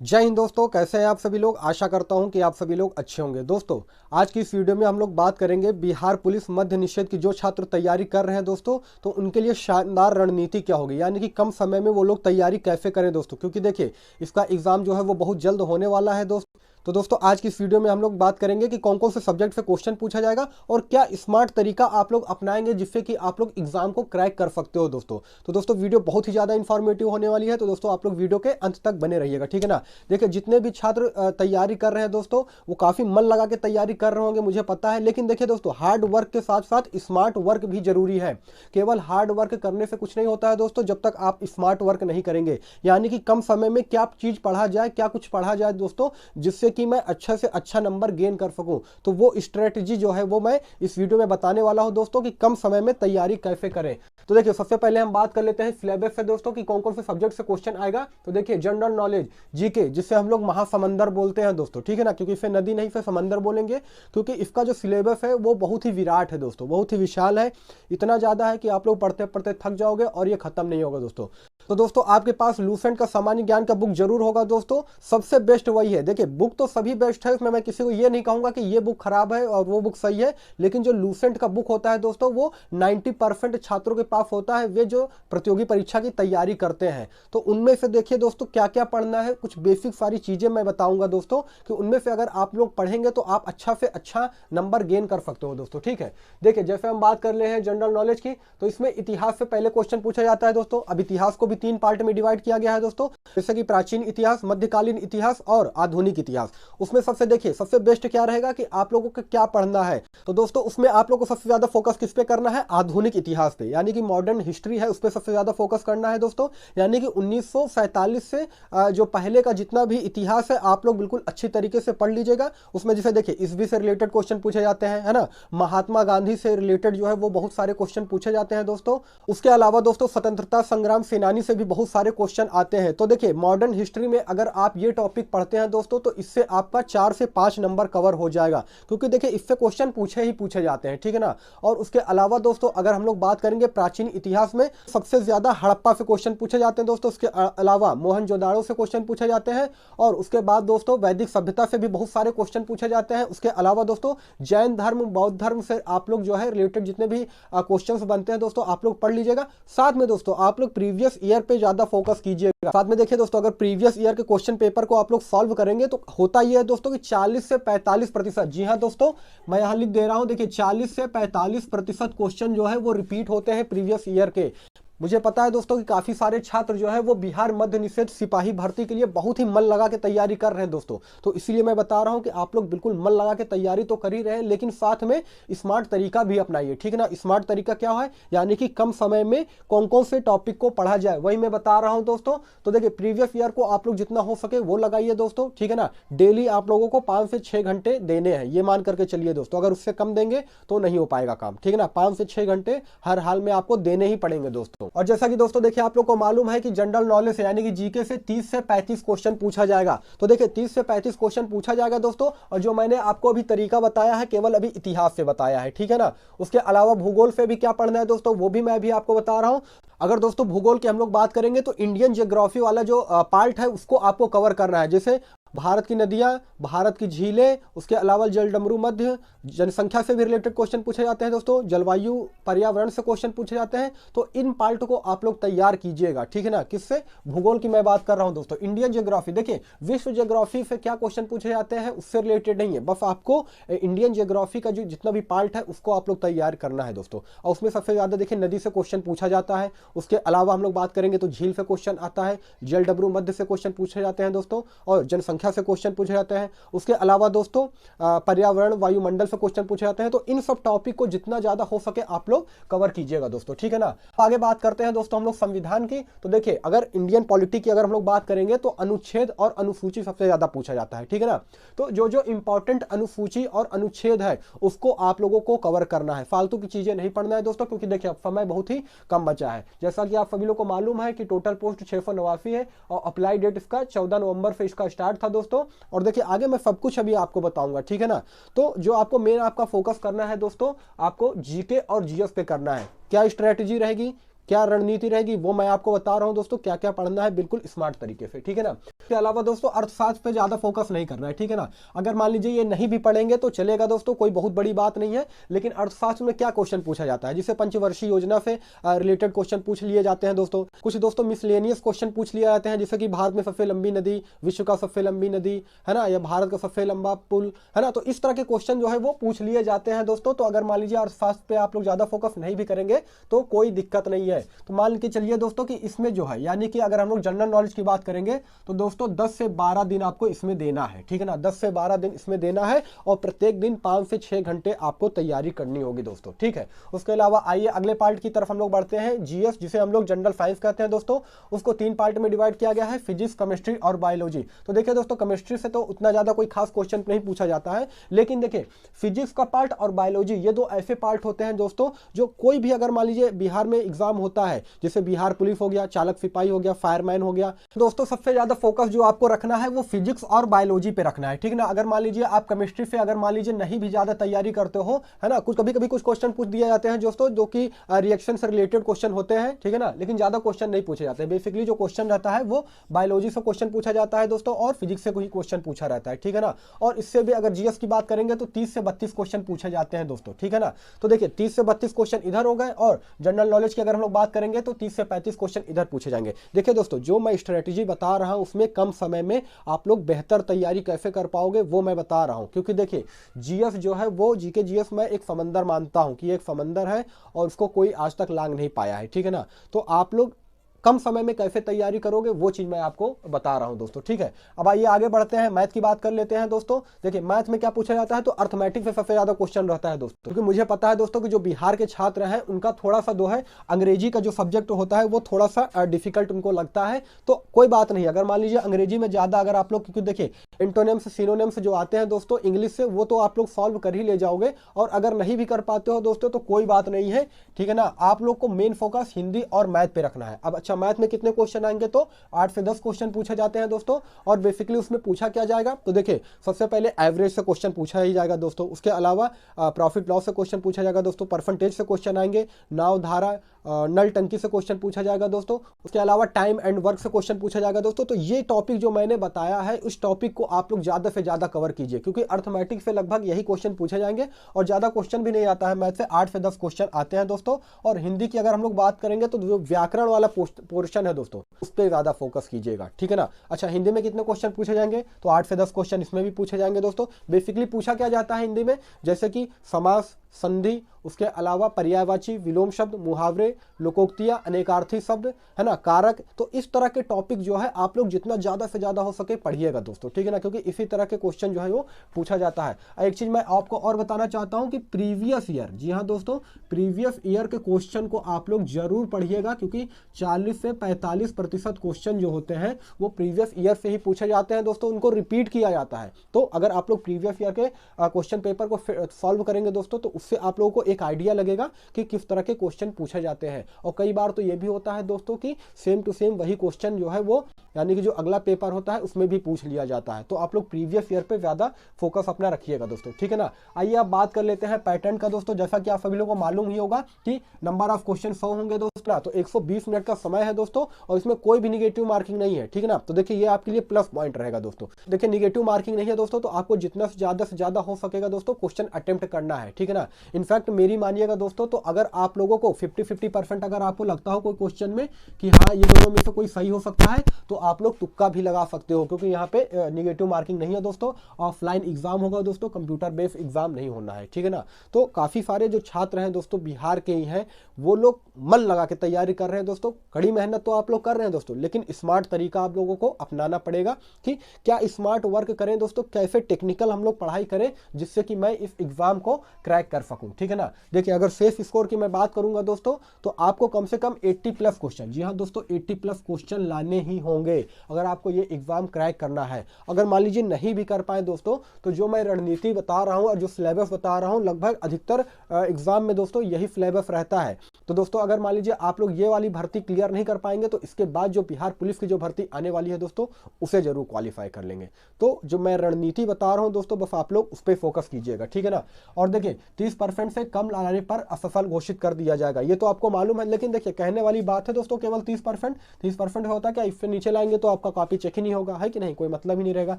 जय हिंद दोस्तों, कैसे हैं आप सभी लोग। आशा करता हूं कि आप सभी लोग अच्छे होंगे। दोस्तों, आज की इस वीडियो में हम लोग बात करेंगे बिहार पुलिस मध्य निषेध की जो छात्र तैयारी कर रहे हैं दोस्तों, तो उनके लिए शानदार रणनीति क्या होगी, यानी कि कम समय में वो लोग तैयारी कैसे करें दोस्तों। क्योंकि देखिए, इसका एग्जाम जो है वो बहुत जल्द होने वाला है दोस्तों। तो दोस्तों, आज की इस वीडियो में हम लोग बात करेंगे कि कौन कौन से सब्जेक्ट से क्वेश्चन पूछा जाएगा और क्या स्मार्ट तरीका आप लोग अपनाएंगे जिससे कि आप लोग एग्जाम को क्रैक कर सकते हो दोस्तों। तो दोस्तों, वीडियो बहुत ही ज़्यादा इंफॉर्मेटिव होने वाली है, तो दोस्तों आप लोग वीडियो के अंत तक बने रहिएगा, ठीक है ना। देखिए, जितने भी छात्र तैयारी कर रहे हैं दोस्तों, वो काफ़ी मन लगा के तैयारी कर रहे होंगे, मुझे पता है। लेकिन देखिए दोस्तों, हार्ड वर्क के साथ साथ स्मार्ट वर्क भी जरूरी है। केवल हार्ड वर्क करने से कुछ नहीं होता है दोस्तों, जब तक आप स्मार्ट वर्क नहीं करेंगे। यानी कि कम समय में क्या चीज़ पढ़ा जाए, क्या कुछ पढ़ा जाए दोस्तों, जिससे कि मैं अच्छे से अच्छा नंबर गेन कर सकूं। तो वो स्ट्रेटजी जो है वो मैं इस वीडियो में बताने वाला हूं दोस्तों, कि कम समय में तैयारी कैसे करें। तो देखिए, सबसे पहले हम बात कर लेते हैं सिलेबस से दोस्तों, कि कौन कौन से सब्जेक्ट से क्वेश्चन आएगा। तो देखिए, जनरल नॉलेज, जीके, जिसे हम लोग महासमंदर बोलते हैं दोस्तों, ठीक है ना, क्योंकि इसे नदी नहीं से समंदर बोलेंगे, क्योंकि इसका जो सिलेबस है वो बहुत ही विराट है दोस्तों, बहुत ही विशाल है। इतना ज़्यादा है कि आप लोग पढ़ते पढ़ते थक जाओगे और ये खत्म नहीं होगा दोस्तों। तो दोस्तों, आपके पास लूसेंट का सामान्य ज्ञान का बुक जरूर होगा दोस्तों, सबसे बेस्ट वही है। देखिए, बुक तो सभी बेस्ट है, उसमें मैं किसी को ये नहीं कहूंगा कि ये बुक खराब है और वो बुक सही है। लेकिन जो लूसेंट का बुक होता है दोस्तों, वो 90% छात्रों के पास होता है, वे जो प्रतियोगी परीक्षा की तैयारी करते हैं। तो उनमें से देखिए दोस्तों, क्या क्या पढ़ना है, कुछ बेसिक सारी चीजें मैं बताऊंगा दोस्तों, कि उनमें से अगर आप लोग पढ़ेंगे तो आप अच्छा से अच्छा नंबर गेन कर सकते हो दोस्तों, ठीक है। देखिए, जैसे हम बात कर ले हैं जनरल नॉलेज की, तो इसमें इतिहास से पहले क्वेश्चन पूछा जाता है दोस्तों। अब इतिहास को भी 3 पार्ट में डिवाइड किया गया है दोस्तों, जैसे कि प्राचीन इतिहास, मध्यकालीन इतिहास और आधुनिक इतिहास। उसमें सबसे देखिए, सबसे बेस्ट क्या रहेगा कि आप लोगों को क्या पढ़ना है। तो दोस्तों, उसमें आप लोगों को सबसे ज्यादा फोकस किस पे करना है, आधुनिक इतिहास पे, यानी कि मॉडर्न हिस्ट्री है, उस पर सबसे ज्यादा फोकस करना है दोस्तों। यानी कि 1947 से जो पहले का जितना भी इतिहास है, आप लोग बिल्कुल अच्छी तरीके से पढ़ लीजिएगा। उसमें जैसे देखिए, ईस्वी से रिलेटेड क्वेश्चन पूछे जाते हैं, है ना। महात्मा गांधी से रिलेटेड जो है वो बहुत सारे क्वेश्चन पूछे जाते हैं दोस्तों। उसके अलावा दोस्तों, स्वतंत्रता संग्राम सेनानी से भी बहुत सारे क्वेश्चन आते हैं। तो देखिए, मॉडर्न हिस्ट्री में अगर आप ये टॉपिक पढ़ते हैं दोस्तों, तो इससे आपका 4 से 5 नंबर कवर हो जाएगा, क्योंकि देखिए इससे क्वेश्चन पूछे ही पूछे जाते हैं, ठीक है ना। और उसके अलावा दोस्तों, अगर हम लोग बात करेंगे प्राचीन इतिहास में, सबसे ज्यादा हड़प्पा से क्वेश्चन पूछे जाते हैं दोस्तों। उसके अलावा मोहनजोदाड़ो से क्वेश्चन पूछे जाते हैं, और उसके बाद दोस्तों वैदिक सभ्यता से भी बहुत सारे क्वेश्चन पूछे जाते हैं। उसके अलावा दोस्तों, जैन धर्म, बौद्ध धर्म से आप लोग जो है रिलेटेड जितने भी क्वेश्चंस बनते हैं दोस्तों, आप लोग पढ़ लीजिएगा। साथ में दोस्तों, आप लोग प्रीवियस ईयर पे ज्यादा फोकस कीजिएगा। साथ में देखिए दोस्तों, अगर प्रीवियस ईयर के क्वेश्चन पेपर को आप लोग सॉल्व करेंगे, तो होता यह है दोस्तों कि 40 से 45%, जी हाँ दोस्तों, मैं यहां लिख दे रहा हूं, देखिए 40 से 45% क्वेश्चन जो है वो रिपीट होते हैं प्रीवियस ईयर के। मुझे पता है दोस्तों कि काफी सारे छात्र जो है वो बिहार मध्य निषेध सिपाही भर्ती के लिए बहुत ही मन लगा के तैयारी कर रहे हैं दोस्तों। तो इसीलिए मैं बता रहा हूं कि आप लोग बिल्कुल मन लगा के तैयारी तो कर ही रहे हैं, लेकिन साथ में स्मार्ट तरीका भी अपनाइए, ठीक है ना। स्मार्ट तरीका क्या है, यानी कि कम समय में कौन कौन से टॉपिक को पढ़ा जाए, वही मैं बता रहा हूं दोस्तों। तो देखिए, प्रीवियस ईयर को आप लोग जितना हो सके वो लगाइए दोस्तों, ठीक है ना। डेली आप लोगों को 5 से 6 घंटे देने हैं, ये मान करके चलिए दोस्तों। अगर उससे कम देंगे तो नहीं हो पाएगा काम, ठीक है ना। 5 से 6 घंटे हर हाल में आपको देने ही पड़ेंगे दोस्तों। और जैसा कि दोस्तों देखिए, आप लोग को मालूम है कि जनरल नॉलेज से, यानी कि जीके से 30 से 35 क्वेश्चन पूछा जाएगा। तो देखिए, 30 से 35 क्वेश्चन पूछा जाएगा दोस्तों। और जो मैंने आपको अभी तरीका बताया है, केवल अभी इतिहास से बताया है, ठीक है ना। उसके अलावा भूगोल से भी क्या पढ़ना है दोस्तों, वो भी मैं अभी आपको बता रहा हूं। अगर दोस्तों भूगोल की हम लोग बात करेंगे, तो इंडियन ज्योग्राफी वाला जो पार्ट है उसको आपको कवर करना है। जैसे भारत की नदियां, भारत की झीलें, उसके अलावा जलडमरू मध्य, जनसंख्या से भी रिलेटेड क्वेश्चन पूछे जाते हैं दोस्तों। जलवायु पर्यावरण से क्वेश्चन पूछे जाते हैं। तो इन पार्ट को आप लोग तैयार कीजिएगा, ठीक है ना। किससे, भूगोल की मैं बात कर रहा हूं दोस्तों। इंडियन ज्योग्राफी, देखिए विश्व ज्योग्राफी से क्या क्वेश्चन पूछे जाते हैं उससे रिलेटेड नहीं है, बस आपको इंडियन ज्योग्राफी का जो जितना भी पार्ट है उसको आप लोग तैयार करना है दोस्तों। और उसमें सबसे ज्यादा देखिए नदी से क्वेश्चन पूछा जाता है। उसके अलावा हम लोग बात करेंगे तो झील से क्वेश्चन आता है, जलडमरू मध्य से क्वेश्चन पूछे जाते हैं दोस्तों, और जनसंख्या से क्वेश्चन पूछे जाते हैं। उसके अलावा दोस्तों पर्यावरण, वायुमंडल से क्वेश्चन पूछे जाते हैं। तो इन सब टॉपिक को जितना ज्यादा हो सके आप लोग कवर कीजिएगा दोस्तों, ठीक है ना। आगे बात करते हैं दोस्तों हम लोग संविधान की। तो देखिए, अगर इंडियन पॉलिटी की अगर हम लोग बात करेंगे, तो अनुच्छेद और अनुसूची सबसे ज्यादा पूछा जाता है, ठीक है ना। तो जो जो इंपॉर्टेंट अनुसूची और अनुच्छेद है उसको आप लोगों को कवर करना है, फालतू की चीजें नहीं पढ़ना है दोस्तों, क्योंकि देखिए अब समय बहुत ही कम बचा है। जैसा कि आप सभी लोग को मालूम है कि टोटल पोस्ट 689 है, और अप्लाई डेट इसका 14 नवंबर से इसका स्टार्ट था दोस्तों। और देखिए, आगे मैं सब कुछ अभी आपको बताऊंगा, ठीक है ना। तो जो आपको मेन आपका फोकस करना है दोस्तों, आपको जीके और जीएस पे करना है। क्या स्ट्रेटजी रहेगी, क्या रणनीति रहेगी, वो मैं आपको बता रहा हूं दोस्तों, क्या क्या पढ़ना है बिल्कुल स्मार्ट तरीके से, ठीक है ना। इसके अलावा दोस्तों अर्थशास्त्र पे ज्यादा फोकस नहीं करना है, ठीक है ना। अगर मान लीजिए ये नहीं भी पढ़ेंगे तो चलेगा दोस्तों, कोई बहुत बड़ी बात नहीं है। लेकिन अर्थशास्त्र में क्या क्वेश्चन पूछा जाता है, जिसे पंचवर्षीय योजना से रिलेटेड क्वेश्चन पूछ लिए जाते हैं दोस्तों। कुछ दोस्तों मिसलेनियस क्वेश्चन पूछ लिए जाते हैं, जैसे कि भारत में सबसे लंबी नदी, विश्व का सबसे लंबी नदी है ना, या भारत का सबसे लंबा पुल है ना। तो इस तरह के क्वेश्चन जो है वो पूछ लिए जाते हैं दोस्तों। तो अगर मान लीजिए अर्थशास्त्र पे आप लोग ज्यादा फोकस नहीं भी करेंगे तो कोई दिक्कत नहीं है। तो मान के चलिए दोस्तों कि इसमें जो है, यानी कि अगर हम लोग जनरल नॉलेज की बात करेंगे तो दोस्तों 10 से 12 दिन आपको इसमें देना है, ठीक है ना। 10 से 12 दिन इसमें देना है और प्रत्येक दिन 5 से 6 घंटे आपको तैयारी करनी होगी दोस्तों, ठीक है। उसके अलावा आइए अगले पार्ट की तरफ हम लोग बढ़ते हैं। जीएस, जिसे हम लोग जनरल साइंस कहते हैं दोस्तों, उसको 3 पार्ट में डिवाइड किया गया है, फिजिक्स, केमिस्ट्री और बायोलॉजी। तो देखिए दोस्तों, केमिस्ट्री से तो उतना ज्यादा कोई खास क्वेश्चन नहीं पूछा जाता है, लेकिन देखिए फिजिक्स का पार्ट और बायोलॉजी, ये दो ऐसे पार्ट होते हैं दोस्तों जो कोई भी, अगर मान लीजिए बिहार में एग्जाम होता है, जैसे बिहार पुलिस हो गया, चालक सिपाही हो गया, फायरमैन हो गया, दोस्तों सबसे ज्यादा फोकस जो आपको रखना है वो फिजिक्स और बायोलॉजी पे रखना है, ठीक है ना। अगर मान लीजिए आप केमिस्ट्री से अगर मान लीजिए नहीं भी ज्यादा तैयारी करते हो, है ना, कुछ कभी कभी कुछ क्वेश्चन पूछ दिए जाते हैं दोस्तों जो कि रिएक्शन से रिलेटेड क्वेश्चन होते हैं, ठीक है ना, लेकिन ज्यादा क्वेश्चन नहीं पूछे जाते हैं। बेसिकली जो क्वेश्चन रहता है वो बायोलॉजी से क्वेश्चन पूछा जाता है दोस्तों, और फिजिक्स से कोई क्वेश्चन पूछा रहता है, ठीक है ना। और इससे भी अगर जीएस की बात करेंगे तो 30 से 32 क्वेश्चन पूछे जाते हैं दोस्तों, ठीक है ना। तो देखिए 30 से 32 क्वेश्चन इधर हो गए, और जनरल नॉलेज की अगर हम लोग बात करेंगे तो 30 से 35 क्वेश्चन इधर पूछे जाएंगे। देखिए दोस्तों, जो मैं स्ट्रेटेजी बता रहा हूं उसमें कम समय में आप लोग बेहतर तैयारी कैसे कर पाओगे वो मैं बता रहा हूं। क्योंकि देखिए जीएस जो है वो, जीके जीएस मैं एक समंदर मानता हूं कि एक समंदर है और उसको कोई आज तक लांग नहीं पाया है, ठीक है ना। तो आप लोग कम समय में कैसे तैयारी करोगे वो चीज मैं आपको बता रहा हूं दोस्तों, ठीक है। अब आइए आगे बढ़ते हैं, मैथ की बात कर लेते हैं दोस्तों। देखिए मैथ में क्या पूछा जाता है, तो अर्थमेटिक से सबसे ज्यादा क्वेश्चन रहता है दोस्तों, क्योंकि मुझे पता है दोस्तों कि जो बिहार के छात्र हैं उनका थोड़ा सा जो है अंग्रेजी का जो सब्जेक्ट होता है वो थोड़ा सा डिफिकल्ट उनको लगता है। तो कोई बात नहीं, अगर मान लीजिए अंग्रेजी में ज्यादा अगर आप लोग, क्योंकि देखिए इंटोनिम्स सिनोनिम्स जो आते हैं दोस्तों इंग्लिश से, वो तो आप लोग सॉल्व कर ही ले जाओगे। और अगर नहीं भी कर पाते हो दोस्तों तो कोई बात नहीं है, ठीक है ना। आप लोग को मेन फोकस हिंदी और मैथ पे रखना है। अब अच्छा, मैथ में कितने क्वेश्चन आएंगे, तो 8 से 10 क्वेश्चन पूछे जाते हैं दोस्तों। और बेसिकली उसमें पूछा क्या जाएगा, तो देखिए सबसे पहले एवरेज से क्वेश्चन पूछा ही जाएगा दोस्तों। उसके अलावा प्रॉफिट लॉस से क्वेश्चन पूछा जाएगा दोस्तों, परसेंटेज से क्वेश्चन आएंगे, नाव धारा नल टंकी से क्वेश्चन पूछा जाएगा दोस्तों। उसके अलावा टाइम एंड वर्क से क्वेश्चन पूछा जाएगा दोस्तों। तो ये टॉपिक जो मैंने बताया है, उस टॉपिक को आप लोग ज्यादा से ज्यादा कवर कीजिए, क्योंकि अर्थमेटिक से लगभग यही क्वेश्चन पूछे जाएंगे और ज्यादा क्वेश्चन भी नहीं आता है मैथ से, 8 से 10 क्वेश्चन आते हैं दोस्तों। और हिंदी की अगर हम लोग बात करेंगे तो जो व्याकरण वाला पोर्शन है दोस्तों उस पर ज्यादा फोकस कीजिएगा, ठीक है ना। अच्छा, हिंदी में कितने क्वेश्चन पूछे जाएंगे, तो 8 से 10 क्वेश्चन इसमें भी पूछे जाएंगे दोस्तों। बेसिकली पूछा क्या जाता है हिंदी में, जैसे कि समास, संधि, उसके अलावा पर्यायवाची, विलोम शब्द, मुहावरे, लोकोक्तियां, अनेकार्थी शब्द, है ना, कारक। तो इस तरह के टॉपिक जो है आप लोग जितना ज्यादा से ज्यादा हो सके पढ़िएगा दोस्तों, ठीक है ना, क्योंकि इसी तरह के क्वेश्चन जो है वो पूछा जाता है। एक चीज मैं आपको और बताना चाहता हूं कि प्रीवियस ईयर, जी हाँ दोस्तों, प्रीवियस ईयर के क्वेश्चन को आप लोग जरूर पढ़िएगा, क्योंकि 40 से 45% क्वेश्चन जो होते हैं वो प्रीवियस ईयर से ही पूछे जाते हैं दोस्तों, उनको रिपीट किया जाता है। तो अगर आप लोग प्रीवियस ईयर के क्वेश्चन पेपर को सॉल्व करेंगे दोस्तों तो उससे आप लोगों को एक आइडिया लगेगा कि किस तरह के क्वेश्चन पूछे जाते हैं। और कई बार तो ये भी होता है दोस्तों कि सेम टू सेम वही क्वेश्चन जो है वो, यानी कि जो अगला पेपर होता है उसमें भी पूछ लिया जाता है। तो आप लोग प्रीवियस ईयर पे ज्यादा फोकस अपना रखिएगा दोस्तों, ठीक है ना। आइए आप बात कर लेते हैं पैटर्न का दोस्तों। जैसा कि आप सभी लोगों को मालूम ही होगा कि नंबर ऑफ क्वेश्चन 100 होंगे दोस्तों, तो 120 मिनट का समय है दोस्तों, और इसमें कोई भी निगेटिव मार्किंग नहीं है, ठीक है ना। तो देखिए ये आपके लिए प्लस पॉइंट रहेगा दोस्तों। देखिए निगेटिव मार्किंग नहीं है दोस्तों, तो आपको जितना से ज्यादा हो सकेगा दोस्तों क्वेश्चन अटेम्प्ट करना है, ठीक है ना। इनफैक्ट मेरी मानिएगा दोस्तों, तो अगर आप लोगों को 50-50% अगर आपको लगता हो कोई क्वेश्चन में कि हाँ ये दोनों में से कोई सही हो सकता है, तो आप लोग तुक्का भी लगा सकते हो, क्योंकि यहाँ पे निगेटिव मार्किंग नहीं है दोस्तों। ऑफलाइन एग्जाम होगा दोस्तों, कंप्यूटर बेस्ड एग्जाम नहीं होना है, ठीक है ना। तो काफी सारे जो छात्र हैं दोस्तों बिहार के ही हैं, वो लोग मन लगा के तैयारी कर रहे हैं दोस्तों। कड़ी मेहनत तो आप लोग कर रहे हैं दोस्तों, लेकिन स्मार्ट तरीका आप लोगों को अपनाना पड़ेगा कि क्या स्मार्ट वर्क करें दोस्तों, कैसे टेक्निकल हम लोग पढ़ाई करें जिससे कि मैं इस एग्जाम को क्रैक कर सकूं, ठीक है ना। देखिए अगर सेफ स्कोर की मैं बात करूंगा दोस्तों, तो आपको कम से कम 80+ क्वेश्चन, जी हाँ दोस्तों 80+ क्वेश्चन लाने ही होंगे अगर आपको ये एग्जाम क्रैक करना है। अगर मान लीजिए नहीं भी कर पाए दोस्तों, तो जो मैं रणनीति बता रहा हूं और जो सिलेबस बता रहा हूं, लगभग अधिकतर एग्जाम में दोस्तों यही सिलेबस रहता है। तो दोस्तों अगर मान लीजिए आप लोग ये वाली भर्ती क्लियर नहीं कर पाएंगे तो इसके बाद जो बिहार पुलिस की जो भर्ती आने वाली है दोस्तों, उसे जरूर क्वालिफाई कर लेंगे। तो जो मैं रणनीति बता रहा हूं दोस्तों, बस आप लोग उस पर फोकस कीजिएगा, ठीक है ना। और देखिए 30% से कम लाने पर असफल घोषित कर दिया जाएगा, ये तो आपको मालूम है। लेकिन देखिए कहने वाली बात है दोस्तों, केवल 30% होता है क्या, इससे नीचे लाएंगे तो आपका कॉपी चेक ही नहीं होगा, है कि नहीं, कोई मतलब ही नहीं रहेगा।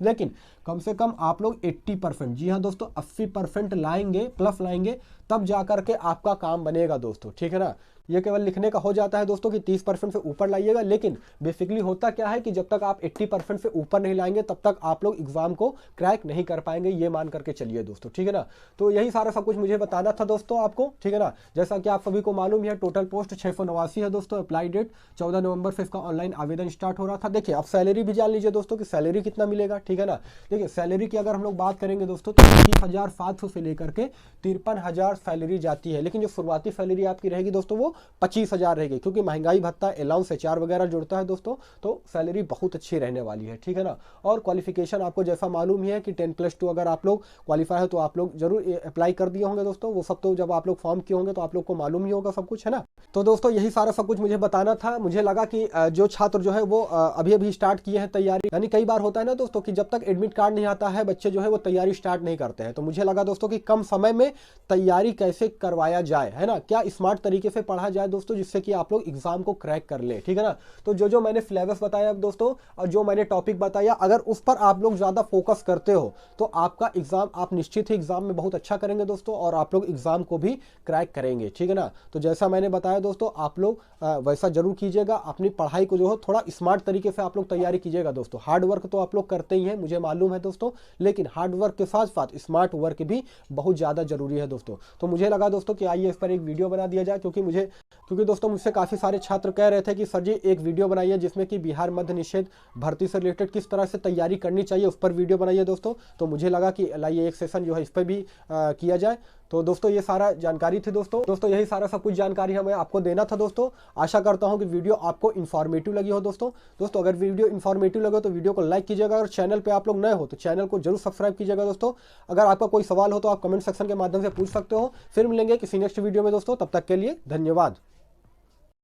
लेकिन कम से कम आप लोग 80%, जी हाँ दोस्तों 80% लाएंगे, प्लस लाएंगे, तब जाकर के आपका काम बनेगा दोस्तों, ठीक है ना। ये केवल लिखने का हो जाता है दोस्तों कि 30% से ऊपर लाइएगा, लेकिन बेसिकली होता क्या है कि जब तक आप 80% से ऊपर नहीं लाएंगे तब तक आप लोग एग्जाम को क्रैक नहीं कर पाएंगे, ये मान करके चलिए दोस्तों, ठीक है ना। तो यही सारा सब कुछ मुझे बताना था दोस्तों आपको, ठीक है ना। जैसा कि आप सभी को मालूम है टोटल पोस्ट 689 है दोस्तों। अप्लाई डेट 14 नवंबर से इसका ऑनलाइन आवेदन स्टार्ट हो रहा था। देखिए आप सैलरी भी जान लीजिए दोस्तों कि सैलरी कितना मिलेगा, ठीक है ना। देखिए सैलरी की अगर हम लोग बात करेंगे दोस्तों तो 21,700 से लेकर के 53,000 सैलरी जाती है, लेकिन जो शुरुआती सैलरी आपकी रहेगी दोस्तों वो 25,000 रहेगी, क्योंकि महंगाई भत्ता, अलाउंस, एचआर वगैरह जुड़ता है दोस्तों, तो सैलरी बहुत अच्छी रहने वाली है, ठीक है ना। और क्वालिफिकेशन आपको जैसा मालूम ही है कि 10+2 अगर आप लोग क्वालिफाई है तो आप लोग जरूर अप्लाई कर दिए होंगे दोस्तों। वो सब तो जब आप लोग फॉर्म किए होंगे तो आप लोग को मालूम ही होगा सब कुछ, है ना। तो दोस्तों यही सारा सब कुछ मुझे बताना था। मुझे लगा कि जो छात्र जो है वो अभी अभी स्टार्ट किए हैं तैयारी, यानी कई बार होता है ना दोस्तों कि जब तक एडमिट कार्ड नहीं आता है बच्चे जो है वो तैयारी स्टार्ट नहीं करते हैं। तो मुझे लगा दोस्तों कि कम समय में तैयारी कैसे करवाया जाए, है ना, क्या स्मार्ट तरीके से पढ़ा जाए दोस्तों, जिससे कि आप लोग एग्जाम को क्रैक कर ले, ठीक है ना। तो जो मैंने सिलेबस बताया दोस्तों और जो मैंने टॉपिक बताया, अगर उस पर आप लोग ज्यादा फोकस करते हो तो आपका एग्जाम, आप निश्चित ही एग्जाम में बहुत अच्छा करेंगे दोस्तों, और आप लोग एग्जाम को भी क्रैक करेंगे, ठीक है ना। तो जैसा मैंने बताया दोस्तों आप लोग वैसा जरूर कीजिएगा। अपनी पढ़ाई को जो हो थोड़ा स्मार्ट तरीके से आप लोग तैयारी कीजिएगा दोस्तों। हार्ड वर्क तो आप लोग करते ही हैं, मुझे मालूम है दोस्तों, लेकिन हार्ड वर्क के साथ साथ स्मार्ट वर्क भी बहुत ज्यादा जरूरी है दोस्तों। तो मुझे लगा दोस्तों कि आइए इस पर एक वीडियो बना दिया जाए, क्योंकि दोस्तों मुझसे काफी सारे छात्र कह रहे थे कि सर जी एक वीडियो बनाइए जिसमें कि बिहार मद्य निषेध भर्ती से रिलेटेड किस तरह से तैयारी करनी चाहिए उस पर वीडियो बनाइए दोस्तों। तो मुझे लगा कि लाइए एक सेशन जो है इस पर भी किया जाए। तो दोस्तों ये सारा जानकारी थी दोस्तों यही सारा सब कुछ जानकारी हमें आपको देना था दोस्तों। आशा करता हूं कि वीडियो आपको इन्फॉर्मेटिव लगी हो दोस्तों अगर वीडियो इन्फॉर्मेटिव लगे तो वीडियो को लाइक कीजिएगा। अगर चैनल पे आप लोग नए हो तो चैनल को जरूर सब्सक्राइब कीजिएगा दोस्तों। अगर आपका कोई सवाल हो तो आप कमेंट सेक्शन के माध्यम से पूछ सकते हो। फिर मिलेंगे किसी नेक्स्ट वीडियो में दोस्तों, तब तक के लिए धन्यवाद।